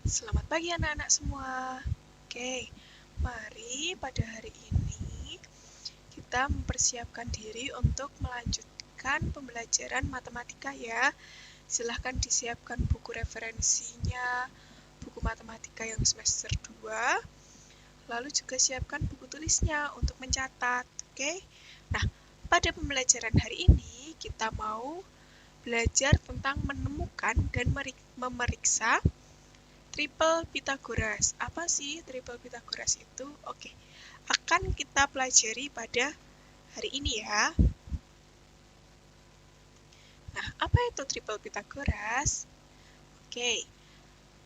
Selamat pagi anak-anak semua. Oke, mari pada hari ini kita mempersiapkan diri untuk melanjutkan pembelajaran matematika ya. Silahkan disiapkan buku referensinya, buku matematika yang semester 2, lalu juga siapkan buku tulisnya untuk mencatat. Oke, nah pada pembelajaran hari ini kita mau belajar tentang menemukan dan memeriksa triple Pythagoras. Apa sih triple Pythagoras itu? Oke, akan kita pelajari pada hari ini ya. Nah, apa itu triple Pythagoras? Oke,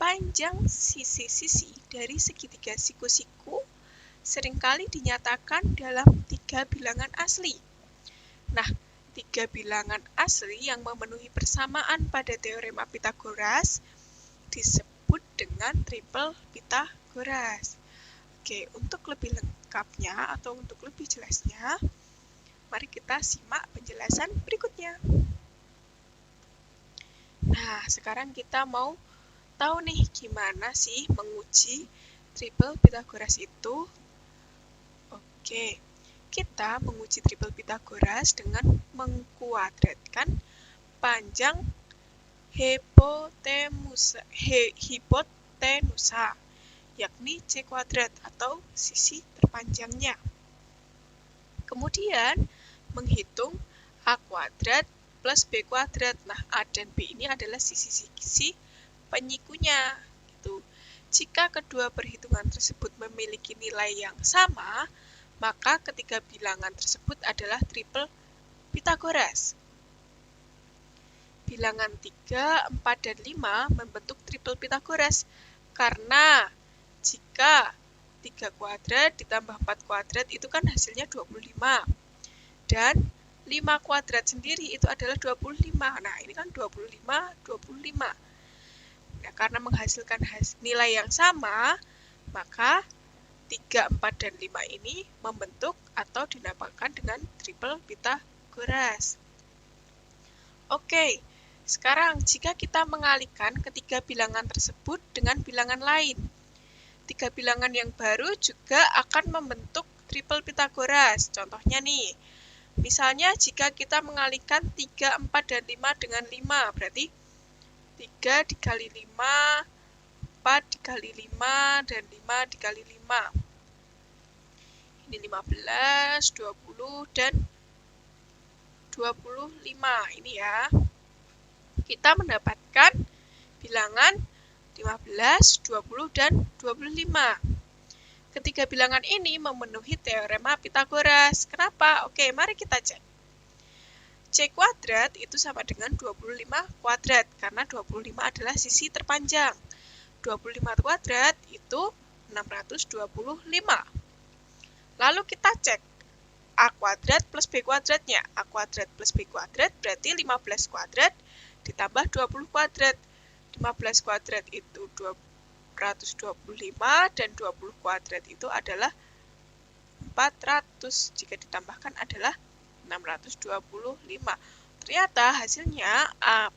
panjang sisi-sisi dari segitiga siku-siku seringkali dinyatakan dalam 3 bilangan asli. Nah, 3 bilangan asli yang memenuhi persamaan pada teorema Pythagoras disebut dengan triple Pythagoras. Oke, untuk lebih lengkapnya atau untuk lebih jelasnya, mari kita simak penjelasan berikutnya. Nah, sekarang kita mau tahu nih gimana sih menguji triple Pythagoras itu. Oke, kita menguji triple Pythagoras dengan mengkuadratkan panjang hipotenusa, yakni C kuadrat atau sisi terpanjangnya. Kemudian menghitung A kuadrat plus B kuadrat. Nah, A dan B ini adalah sisi-sisi penyikunya. Gitu. Jika kedua perhitungan tersebut memiliki nilai yang sama, maka ketiga bilangan tersebut adalah triple Pythagoras. Bilangan 3, 4, dan 5 membentuk triple Pythagoras karena jika 3 kuadrat ditambah 4 kuadrat itu kan hasilnya 25. Dan 5 kuadrat sendiri itu adalah 25. Nah, ini kan 25, 25. Nah, karena menghasilkan nilai yang sama, maka 3, 4, dan 5 ini membentuk atau dinamakan dengan triple Pythagoras. Oke, sekarang jika kita mengalihkan ketiga bilangan tersebut dengan bilangan lain, 3 bilangan yang baru juga akan membentuk triple Pythagoras. Contohnya nih, misalnya jika kita mengalihkan 3, 4, dan 5 dengan 5, berarti 3 dikali 5, 4 dikali 5, dan 5 dikali 5. Ini 15, 20, dan 25. Ini ya. Kita mendapatkan bilangan 15, 20, dan 25. Ketiga bilangan ini memenuhi teorema Pythagoras. Kenapa? Oke, mari kita cek. C kuadrat itu sama dengan 25 kuadrat, karena 25 adalah sisi terpanjang. 25 kuadrat itu 625. Lalu kita cek A kuadrat plus B kuadratnya. A kuadrat plus B kuadrat berarti 15 kuadrat ditambah 20 kuadrat. 15 kuadrat itu 225 dan 20 kuadrat itu adalah 400. Jika ditambahkan adalah 625. Ternyata hasilnya A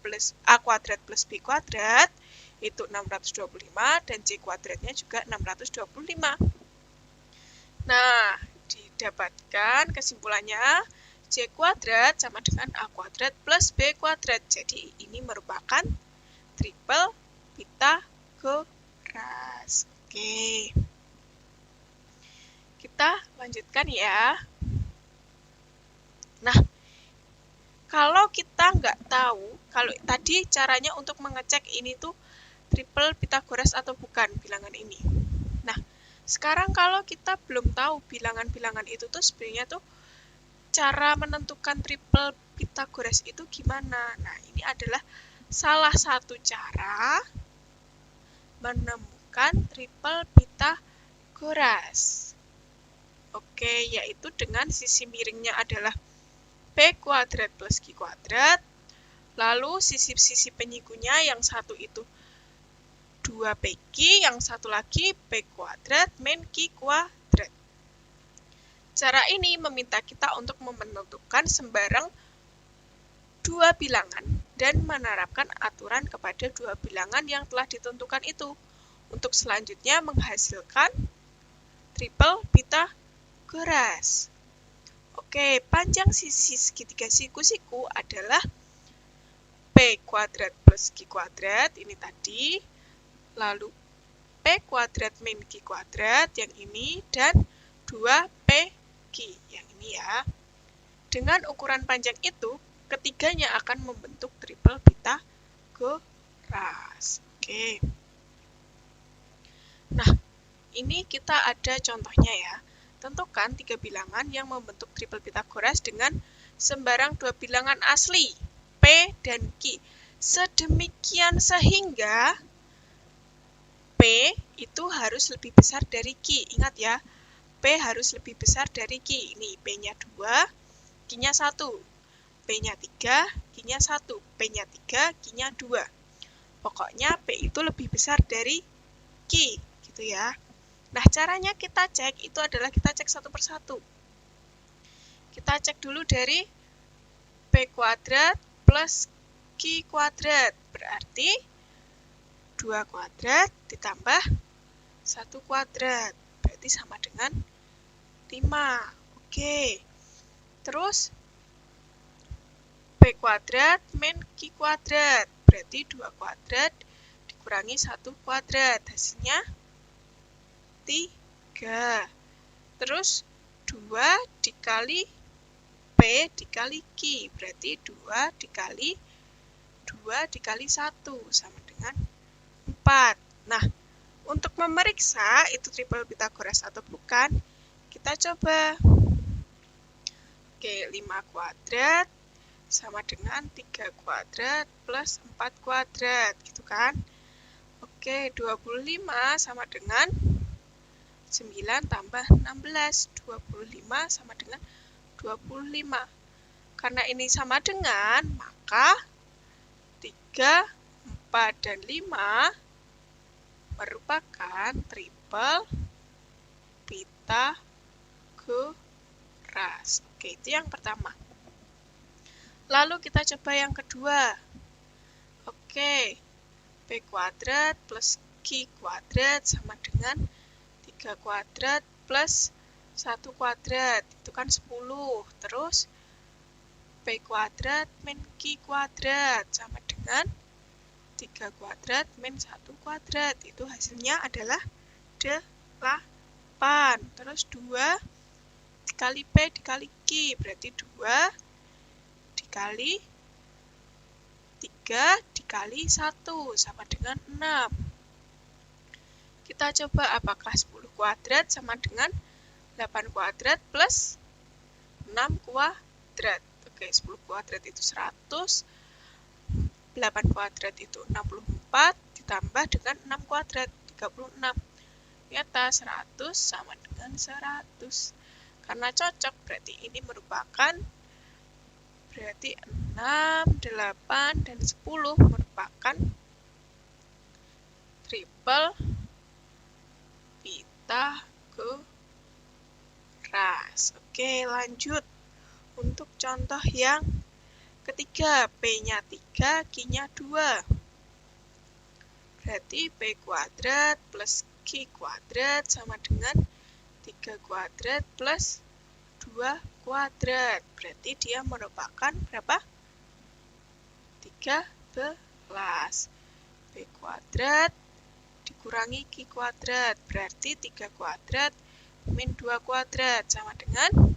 kuadrat plus B kuadrat itu 625 dan C kuadratnya juga 625. Nah, didapatkan kesimpulannya C kuadrat sama dengan A kuadrat plus B kuadrat. Jadi ini merupakan triple Pythagoras. Oke. Kita lanjutkan ya. Nah, kalau kita nggak tahu, kalau tadi caranya untuk mengecek ini tuh triple Pythagoras atau bukan bilangan ini. Nah, sekarang kalau kita belum tahu bilangan-bilangan itu tuh sebenarnya tuh cara menentukan triple Pythagoras itu gimana? Nah, ini adalah salah satu cara menemukan triple Pythagoras. Oke, yaitu dengan sisi miringnya adalah P kuadrat plus Q kuadrat. Lalu sisi-sisi penyikunya yang satu itu 2PQ, yang satu lagi P kuadrat min Q kuadrat. Cara ini meminta kita untuk menentukan sembarang dua bilangan dan menerapkan aturan kepada dua bilangan yang telah ditentukan itu. untuk selanjutnya menghasilkan triple Pythagoras. Oke, panjang sisi segitiga siku-siku adalah P kuadrat plus Q kuadrat, ini tadi. Lalu P kuadrat min Q kuadrat, yang ini. Dan 2PQ, yang ini ya. Dengan ukuran panjang itu, ketiganya akan membentuk triple Pythagoras. Oke. Nah, ini kita ada contohnya ya. Tentukan 3 bilangan yang membentuk triple Pythagoras dengan sembarang 2 bilangan asli, P dan Q. Sedemikian sehingga P itu harus lebih besar dari Q. Ingat ya, P harus lebih besar dari Q. Ini P-nya 2, Q-nya 1. P-nya 3, Q-nya 1. P-nya 3, Q-nya 2. Pokoknya P itu lebih besar dari Q, gitu ya. Nah, caranya kita cek itu adalah kita cek satu persatu. Kita cek dulu dari P kuadrat plus Q kuadrat. Berarti 2 kuadrat ditambah 1 kuadrat. Berarti sama dengan 5. Oke. Terus P kuadrat min Q kuadrat. Berarti 2 kuadrat dikurangi 1 kuadrat. Hasilnya 3. Terus 2 dikali P dikali Q. Berarti 2 dikali 1 sama dengan 4. Nah, untuk memeriksa itu triple Pythagoras atau bukan, kita coba. Oke, 5 kuadrat sama dengan 3 kuadrat plus 4 kuadrat, gitu kan? Oke, 25 sama dengan 9 tambah 16. 25 sama dengan 25. Karena ini sama dengan, maka 3, 4, dan 5 merupakan triple Pythagoras. Oke, itu yang pertama. Lalu kita coba yang kedua. Oke, P kuadrat plus Q kuadrat sama dengan 3 kuadrat plus 1 kuadrat. Itu kan 10. Terus P kuadrat min Q kuadrat sama dengan 3 kuadrat min 1 kuadrat. Itu hasilnya adalah 8. Terus 2 dikali P dikali Q. Berarti 2 dikali 3 dikali 1 sama dengan 6. Kita coba apakah 10 kuadrat sama dengan 8 kuadrat plus 6 kuadrat. Oke, 10 kuadrat itu 100, 8 kuadrat itu 64, ditambah dengan 6 kuadrat, 36. Ternyata 100 sama dengan 100. Karena cocok, berarti ini merupakan, berarti 6, 8, dan 10 merupakan triple Pythagoras. Oke, lanjut. Untuk contoh yang ketiga, P-nya 3, Q-nya 2. Berarti P kuadrat plus Q kuadrat sama dengan 3 kuadrat plus 2 kuadrat. Berarti dia merupakan berapa? 13. P kuadrat dikurangi Q kuadrat. Berarti 3 kuadrat min 2 kuadrat sama dengan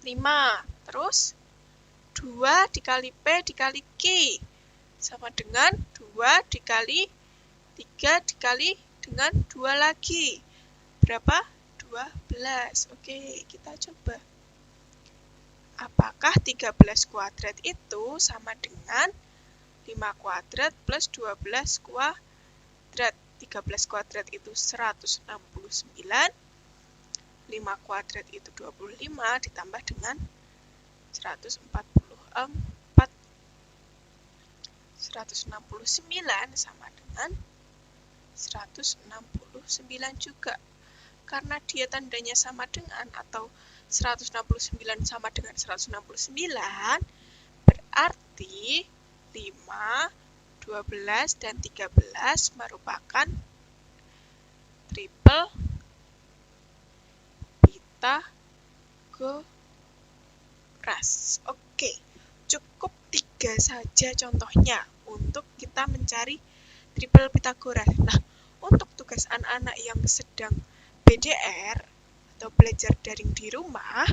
5. Terus 2 dikali P dikali Q sama dengan 2 dikali 3 dikali dengan 2 lagi. Berapa? 12. Oke, kita coba. Apakah 13 kuadrat itu sama dengan 5 kuadrat plus 12 kuadrat? 13 kuadrat itu 169. 5 kuadrat itu 25 ditambah dengan 144. 169 sama dengan 169 juga. Karena dia tandanya sama dengan atau 169 sama dengan 169, berarti 5, 12 dan 13 merupakan triple Pitagoras. Oke, cukup 3 saja contohnya untuk kita mencari triple Pitagoras. Nah, untuk tugas anak-anak yang sedang BDR atau belajar daring di rumah,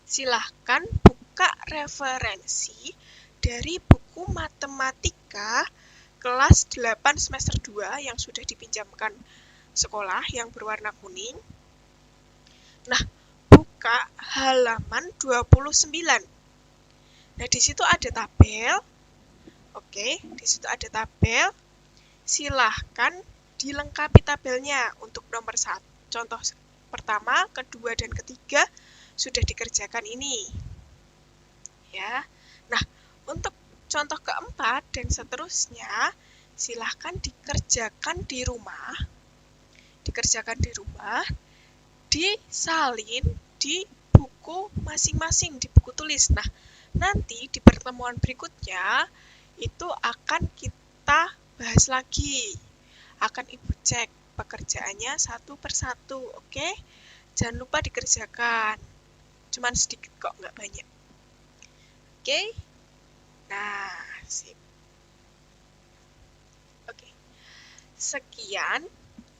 silahkan buka referensi dari buku matematika kelas 8 semester 2 yang sudah dipinjamkan sekolah yang berwarna kuning. Nah, buka halaman 29. Nah, di situ ada tabel. Oke, di situ ada tabel. Silahkan dilengkapi tabelnya untuk nomor 1. Contoh pertama, kedua, dan ketiga sudah dikerjakan ini. Ya. Nah, untuk contoh keempat dan seterusnya, silahkan dikerjakan di rumah. Disalin di buku masing-masing, di buku tulis. Nah, nanti di pertemuan berikutnya itu akan kita bahas lagi. Akan Ibu cek pekerjaannya satu persatu, oke? Jangan lupa dikerjakan. Cuman sedikit kok, nggak banyak. Oke? Nah, sip. Oke. Sekian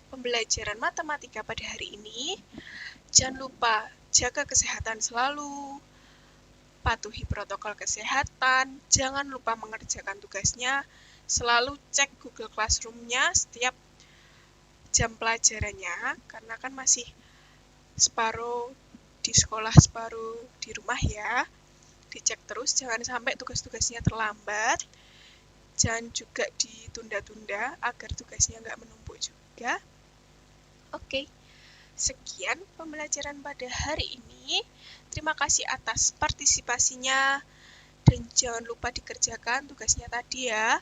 pembelajaran matematika pada hari ini. Jangan lupa jaga kesehatan selalu, patuhi protokol kesehatan, jangan lupa mengerjakan tugasnya, selalu cek Google Classroom-nya setiap jam pelajarannya, karena kan masih separuh di sekolah, separuh di rumah ya. Dicek terus, jangan sampai tugas-tugasnya terlambat, jangan juga ditunda-tunda agar tugasnya nggak menumpuk juga. Oke. Sekian pembelajaran pada hari ini. Terima kasih atas partisipasinya. Dan jangan lupa dikerjakan tugasnya tadi ya.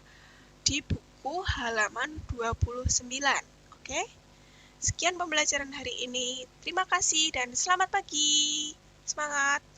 Di buku halaman 29. Oke? Sekian pembelajaran hari ini. Terima kasih dan selamat pagi. Semangat!